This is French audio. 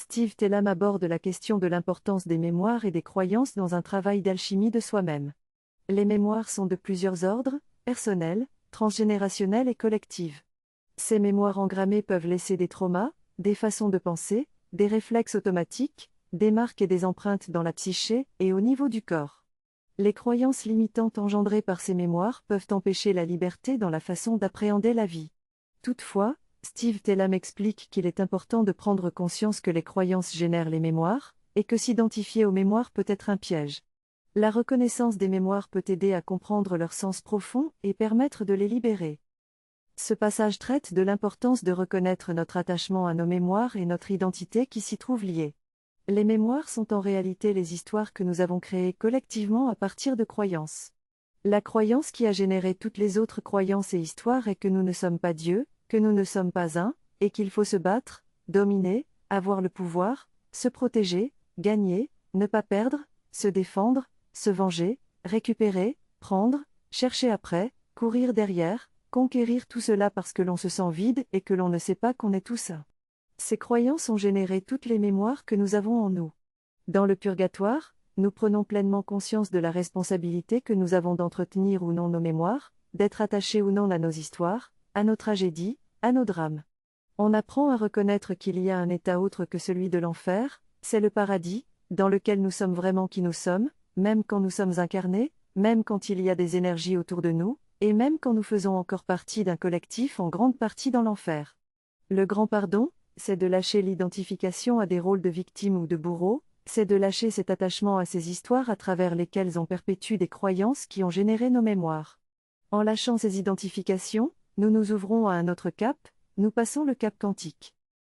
Steve Telam aborde la question de l'importance des mémoires et des croyances dans un travail d'alchimie de soi-même. Les mémoires sont de plusieurs ordres, personnelles, transgénérationnelles et collectives. Ces mémoires engrammées peuvent laisser des traumas, des façons de penser, des réflexes automatiques, des marques et des empreintes dans la psyché et au niveau du corps. Les croyances limitantes engendrées par ces mémoires peuvent empêcher la liberté dans la façon d'appréhender la vie. Toutefois, Steve Telam explique qu'il est important de prendre conscience que les croyances génèrent les mémoires, et que s'identifier aux mémoires peut être un piège. La reconnaissance des mémoires peut aider à comprendre leur sens profond et permettre de les libérer. Ce passage traite de l'importance de reconnaître notre attachement à nos mémoires et notre identité qui s'y trouve liée. Les mémoires sont en réalité les histoires que nous avons créées collectivement à partir de croyances. La croyance qui a généré toutes les autres croyances et histoires est que nous ne sommes pas Dieu, que nous ne sommes pas un, et qu'il faut se battre, dominer, avoir le pouvoir, se protéger, gagner, ne pas perdre, se défendre, se venger, récupérer, prendre, chercher après, courir derrière, conquérir tout cela parce que l'on se sent vide et que l'on ne sait pas qu'on est tout ça. Ces croyances ont généré toutes les mémoires que nous avons en nous. Dans le purgatoire, nous prenons pleinement conscience de la responsabilité que nous avons d'entretenir ou non nos mémoires, d'être attachés ou non à nos histoires, à nos tragédies, à nos drames. On apprend à reconnaître qu'il y a un état autre que celui de l'enfer, c'est le paradis, dans lequel nous sommes vraiment qui nous sommes, même quand nous sommes incarnés, même quand il y a des énergies autour de nous, et même quand nous faisons encore partie d'un collectif en grande partie dans l'enfer. Le grand pardon, c'est de lâcher l'identification à des rôles de victime ou de bourreau, c'est de lâcher cet attachement à ces histoires à travers lesquelles on perpétue des croyances qui ont généré nos mémoires. En lâchant ces identifications, nous nous ouvrons à un autre cap, nous passons le cap quantique.